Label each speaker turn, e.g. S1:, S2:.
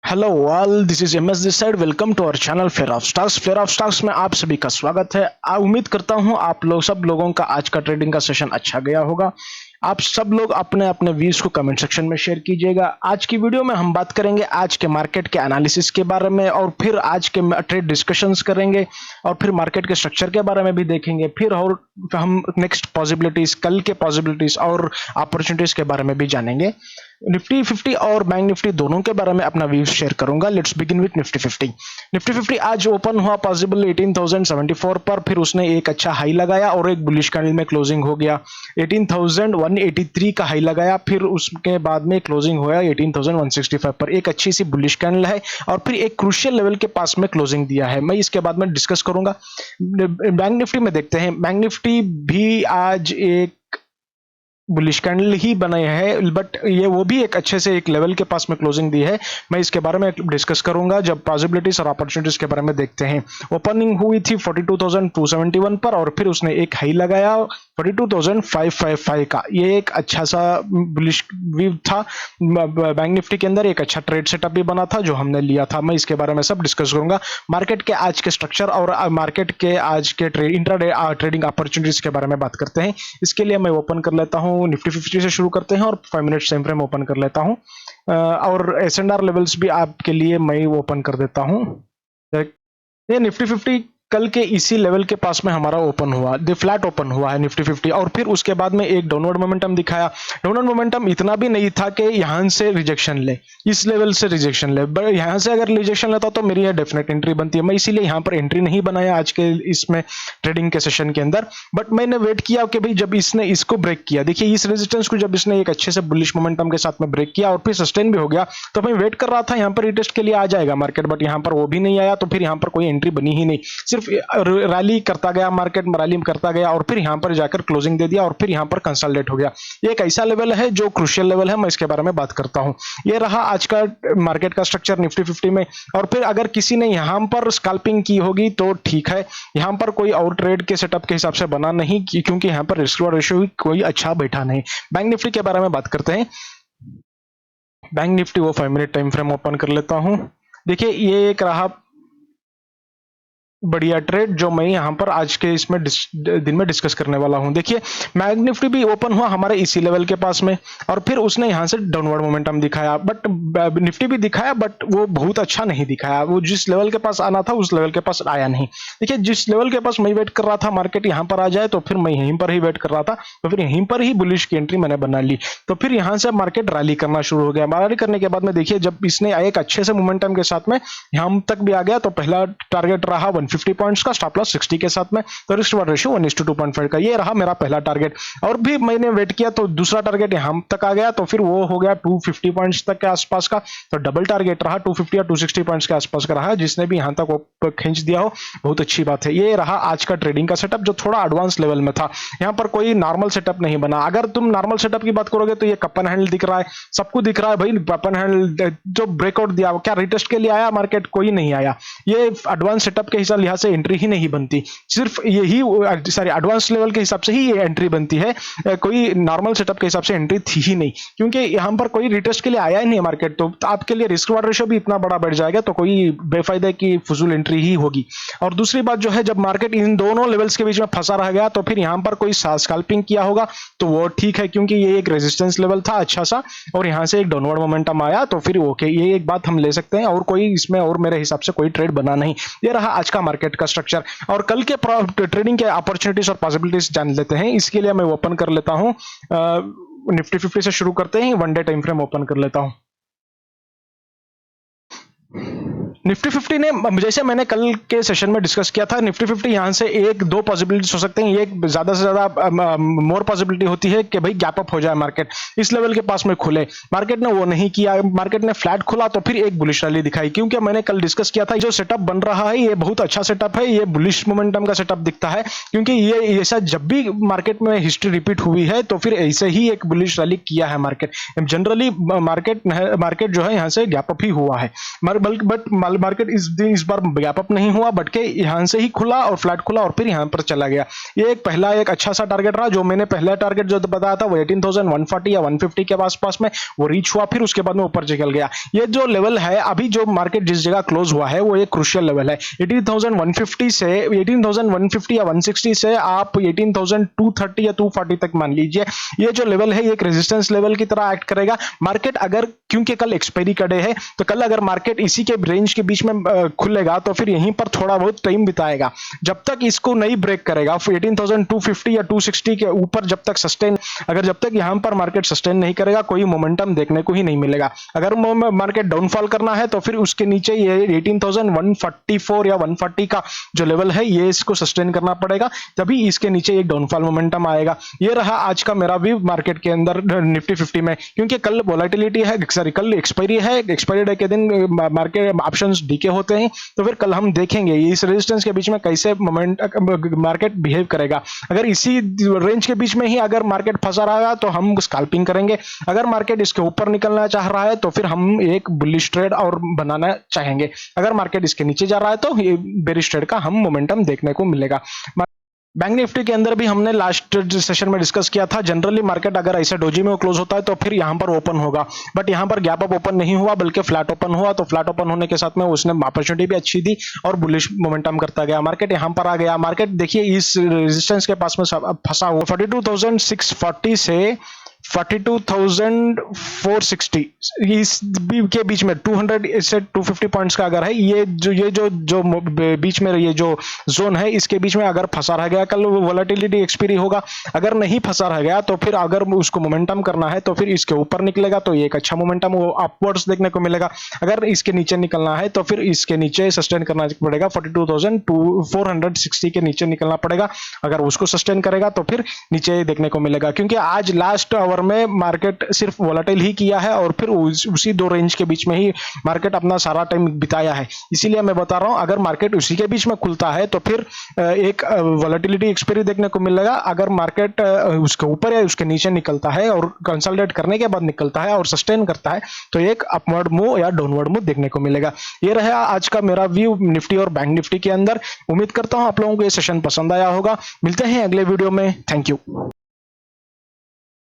S1: Hello all, this is MS this side. Welcome to our channel fair of stocks. Fair of stocks में आप सभी का स्वागत है। उम्मीद करता हूं आप लोग सब लोगों का आज का ट्रेडिंग का सेशन अच्छा गया होगा। आप सब लोग अपने अपने व्यूज को कमेंट सेक्शन में शेयर कीजिएगा। आज की वीडियो में हम बात करेंगे आज के मार्केट के एनालिसिस के बारे में, और फिर आज के ट्रेड डिस्कशंस करेंगे, और फिर मार्केट के स्ट्रक्चर के बारे में भी देखेंगे। फिर और हम नेक्स्ट पॉसिबिलिटीज, कल के पॉसिबिलिटीज और अपॉर्चुनिटीज के बारे में भी जानेंगे। निफ्टी 50 और बैंक निफ्टी दोनों के बारे में अपना व्यूज शेयर करूंगा। Let's begin with Nifty 50। Nifty 50 आज ओपन हुआ पॉसिबल 18,074 पर, फिर उसने एक अच्छा हाई लगाया और एक बुलिश कैंडल में क्लोजिंग हो गया। 18,183 का हाई लगाया, फिर उसके बाद में क्लोजिंग हुआ 18,165 पर। एक अच्छी सी बुलिश कैंडल है और फिर एक क्रूशियल लेवल के पास में क्लोजिंग दिया है। मैं इसके बाद में डिस्कस करूंगा। बैंक निफ्टी में देखते हैं। बैंक निफ्टी भी आज एक बुलिश कैंडल ही बनाया है, बट ये वो भी एक अच्छे से एक लेवल के पास में क्लोजिंग दी है। मैं इसके बारे में डिस्कस करूंगा जब पॉसिबिलिटीज और अपॉर्चुनिटीज के बारे में देखते हैं। ओपनिंग हुई थी 42,271 पर और फिर उसने एक हाई लगाया 42,555 का। ये एक अच्छा सा बुलिश व्यू था। बैंक निफ्टी के अंदर एक अच्छा ट्रेड सेटअप भी बना था जो हमने लिया था। मैं इसके बारे में सब डिस्कस करूंगा। मार्केट के आज के स्ट्रक्चर और मार्केट के आज के इंट्राडे ट्रेडिंग अपॉर्चुनिटीज के बारे में बात करते हैं। इसके लिए मैं ओपन कर लेता हूं। निफ्टी 50 से शुरू करते हैं और 5 मिनट टाइम फ्रेम ओपन कर लेता हूं, और एस&आर लेवल्स भी आपके लिए मैं ओपन कर देता हूं। ये निफ्टी 50 कल के इसी लेवल के पास में हमारा ओपन हुआ, फ्लैट ओपन हुआ है निफ्टी 50, और फिर उसके बाद में एक डाउनवर्ड मोमेंटम दिखाया। डाउनवर्ड मोमेंटम इतना भी नहीं था कि यहां से रिजेक्शन ले, इस लेवल से रिजेक्शन ले, बट यहां से अगर रिजेक्शन लेता तो मेरी डेफिनेट एंट्री बनती है। मैं इसीलिए यहां पर एंट्री नहीं बनाया आज के इसमें ट्रेडिंग के सेशन के अंदर, बट मैंने वेट किया कि भाई जब इसने इसको ब्रेक किया, देखिए इस रेजिस्टेंस को जब इसने एक अच्छे से बुलिश मोमेंटम के साथ में ब्रेक किया और फिर सस्टेन भी हो गया, तो मैं वेट कर रहा था यहां पर रिटेस्ट के लिए आ जाएगा मार्केट, बट यहां पर वो भी नहीं आया। तो फिर यहां पर कोई एंट्री बनी ही नहीं, सिर्फ रैली करता गया मार्केट, रैली करता गया और फिर यहां पर जाकर क्लोजिंग दे दिया और फिर यहां पर कंसोलिडेट हो गया। ये एक ऐसा लेवल है जो क्रूशियल लेवल है। मैं इसके बारे में बात करता हूं। ये रहा आज का मार्केट का स्ट्रक्चर निफ्टी 50 में। और फिर अगर किसी ने यहां पर स्कैल्पिंग की होगी तो ठीक है, यहां पर कोई और ट्रेड के सेटअप के हिसाब से बना नहीं, क्योंकि यहां पर रिस्क रिवॉर्ड रेशियो कोई अच्छा बैठा नहीं। बैंक निफ्टी के बारे में बात करते हैं। बैंक निफ्टी वो 5 मिनट टाइम फ्रेम ओपन कर लेता हूं। देखिए ये एक रहा बढ़िया ट्रेड जो मैं यहां पर आज के इसमें दिन में डिस्कस करने वाला हूं। देखिए बैंक निफ्टी भी ओपन हुआ हमारे इसी लेवल के पास में, और फिर उसने यहां से डाउनवर्ड मोमेंटम दिखाया, बट निफ्टी भी दिखाया, बट वो बहुत अच्छा नहीं दिखाया। वो जिस लेवल के पास आना था उस लेवल के पास आया नहीं। देखिए जिस लेवल के पास मैं वेट कर रहा था मार्केट यहां पर आ जाए, तो फिर मैं यहीं पर ही वेट कर रहा था, तो फिर यहीं पर ही बुलिश की एंट्री मैंने बना ली। तो फिर यहां से मार्केट रैली करना शुरू हो गया। रैली करने के बाद में देखिए जब इसने एक अच्छे से मोमेंटम के साथ में यहां तक भी आ गया, तो पहला टारगेट रहा 150 पॉइंट्स का, स्टॉप लॉस 60 के साथ में, तो रिस्क रिवॉर्ड रेशियो 1:2.5 का। ये रहा मेरा पहला टारगेट। और भी मैंने वेट किया तो दूसरा टारगेट यहां तक आ गया, तो फिर वो हो गया 250 पॉइंट्स तक के आसपास का। तो डबल टारगेट रहा 250 या 260 पॉइंट्स के आसपास का रहा। जिसने भी यहां तक वो खींच दिया हो बहुत अच्छी बात है। ये रहा आज का ट्रेडिंग का सेटअप जो थोड़ा एडवांस लेवल में था। यहां पर कोई नॉर्मल सेटअप नहीं बना। अगर तुम नॉर्मल सेटअप की बात करोगे तो ये कपन हैंडल दिख रहा है, सबको दिख रहा है भाई कपन हैंडल जो ब्रेकआउट दिया, क्या रिटेस्ट के लिए आया मार्केट? कोई नहीं आया। ये एडवांस सेटअप के हिसाब लिहाज से एंट्री ही नहीं बनती, सिर्फ यही एडवांस लेवल के हिसाब से ही ये एंट्री बनती है। कोई नॉर्मल सेटअप के हिसाब से एंट्री थी ही नहीं, क्योंकि यहां पर कोई रिटेस्ट के लिए आया ही नहीं मार्केट। तो आपके लिए रिस्क रिवॉर्ड रेशियो भी इतना बड़ा बढ़ जाएगा, तो कोई बेफायदे की फजूल एंट्री ही होगी। और दूसरी बात जो है, जब मार्केट इन दोनों लेवल्स के बीच में फंसा रह गया, तो फिर यहां पर कोई स्कैल्पिंग किया होगा तो वो ठीक है, क्योंकि ये एक रेजिस्टेंस लेवल था अच्छा सा, और यहां से एक डाउनवर्ड मोमेंटम आया, तो फिर ओके, ये एक बात हम ले सकते हैं। और कोई इसमें और मेरे हिसाब से कोई ट्रेड बना नहीं। ये रहा आज का मार्केट का स्ट्रक्चर। और कल के ट्रेडिंग के अपॉर्चुनिटीज और पॉसिबिलिटीज जान लेते हैं। इसके लिए मैं ओपन कर लेता हूं। निफ्टी 50 से शुरू करते हैं। 1 डे टाइम फ्रेम ओपन कर लेता हूं। निफ्टी 50 ने, जैसे मैंने कल के सेशन में डिस्कस किया था, निफ्टी 50 यहां से एक दो पॉसिबिलिटीज हो सकते हैं। एक ज्यादा से ज्यादा मोर पॉसिबिलिटी होती है कि भाई गैप अप हो जाए मार्केट, इस लेवल के पास में खुले। मार्केट ने वो नहीं किया, मार्केट ने फ्लैट खुला, तो फिर एक बुलिश रैली दिखाई। क्योंकि मैंने कल डिस्कस किया था जो सेटअप बन रहा है ये बहुत अच्छा सेटअप है, ये बुलिश मोमेंटम का सेटअप दिखता है, क्योंकि ये ऐसा जब भी मार्केट में हिस्ट्री रिपीट हुई है तो फिर ऐसे ही एक बुलिश रैली किया है मार्केट। जनरली मार्केट जो है यहां से गैप अप ही हुआ है, बट मार्केट इस बार गैप अप नहीं हुआ, बट के यहां से ही खुला और फ्लैट खुला और फिर यहां पर चला गया। ये एक पहला एक अच्छा सा टारगेट रहा। जो मैंने पहला टारगेट जो बताया था वो 18,140 या 150 के आसपास में वो रीच हुआ, फिर उसके बाद में ऊपर निकल गया। ये जो लेवल है अभी जो मार्केट जिस जगह क्लोज हुआ है वो एक क्रूशियल लेवल है। 18,150 से 18,150 या 160 से आप 18,230 या 240 तक मान लीजिए, ये जो लेवल है ये एक रेजिस्टेंस लेवल की तरह एक्ट करेगा। मार्केट अगर, क्योंकि कल एक्सपायरी का डे है, तो कल अगर मार्केट इसी के रेंज के बीच में खुलेगा तो फिर यहीं पर थोड़ा बहुत टाइम बिताएगा। जब तक इसको नहीं ब्रेक करेगा 18,250 या 260 के ऊपर जब तक सस्टेन, अगर जब तक यहां पर मार्केट सस्टेन नहीं करेगा कोई मोमेंटम देखने को ही नहीं मिलेगा। अगर मार्केट डाउनफॉल करना है तो फिर उसके नीचे ये 18,144 या 140 का जो लेवल है ये इसको सस्टेन करना पड़ेगा, तभी इसके नीचे एक डाउनफॉल मोमेंटम आएगा। ये रहा आज का मेरा व्यू मार्केट के अंदर निफ्टी 50 में, क्योंकि कल वोलेटिलिटी है, सॉरी कल एक्सपायरी है, एक्सपायरी डे के दिन मार्केट ऑप्शंस डीके होते हैं, तो फिर कल हम देखेंगे इस रेजिस्टेंस के बीच में कैसे मार्केट बिहेव करेगा। अगर इसी रेंज के बीच में ही अगर मार्केट फंसा रहेगा तो हम स्कैल्पिंग करेंगे, अगर मार्केट इसके ऊपर निकलना चाह रहा है तो फिर हम एक बुलिश ट्रेड और बनाना चाहेंगे, अगर मार्केट इसके नीचे जा रहा है तो ये बेरिश ट्रेड का हम मोमेंटम देखने को मिलेगा। बैंक निफ्टी के अंदर भी हमने लास्ट सेशन में डिस्कस किया था, जनरली मार्केट अगर ऐसे डोजी में क्लोज होता है तो फिर यहां पर ओपन होगा, बट यहां पर गैप अप ओपन नहीं हुआ बल्कि फ्लैट ओपन हुआ। तो फ्लैट ओपन होने के साथ में उसने अपॉर्चुनिटी भी अच्छी दी और बुलिश मोमेंटम करता गया। मार्केट यहां पर आ गया, मार्केट देखिए इस रेजिस्टेंस के पास में फंसा हुआ 42,640 से 42,460 इस के बीच में 200 से 250 पॉइंट्स का अगर है, ये जो बीच में ये जो जोन है इसके बीच में अगर फंसा रह गया कल वोलेटिलिटी एक्सपायरी होगा। अगर नहीं फंसा रह गया तो फिर अगर उसको मोमेंटम करना है तो फिर इसके ऊपर निकलेगा तो ये एक अच्छा मोमेंटम वो अपवर्ड्स देखने को मिलेगा। अगर इसके नीचे निकलना है तो फिर इसके नीचे सस्टेन करना पड़ेगा, 42,460 के नीचे निकलना पड़ेगा। अगर उसको सस्टेन करेगा तो फिर नीचे देखने को मिलेगा, क्योंकि आज लास्ट में मार्केट सिर्फ वोलेटाइल ही किया है और फिर उसी दो रेंज के बीच में ही मार्केट अपना सारा टाइम बिताया है। इसीलिए मैं बता रहा हूं अगर मार्केट उसी के बीच में खुलता है तो फिर एक वोलेटिलिटी एक्सपायरी देखने को मिलेगा। अगर मार्केट उसके ऊपर या उसके नीचे निकलता है और कंसोलिडेट करने के बाद निकलता है और सस्टेन करता है तो एक अपवर्ड मूव या डाउनवर्ड मूव देखने को मिलेगा। ये रहा आज का मेरा व्यू निफ्टी और बैंक निफ्टी के अंदर। उम्मीद करता हूं आप लोगों को ये सेशन पसंद आया होगा। मिलते हैं अगले वीडियो में। Thank you.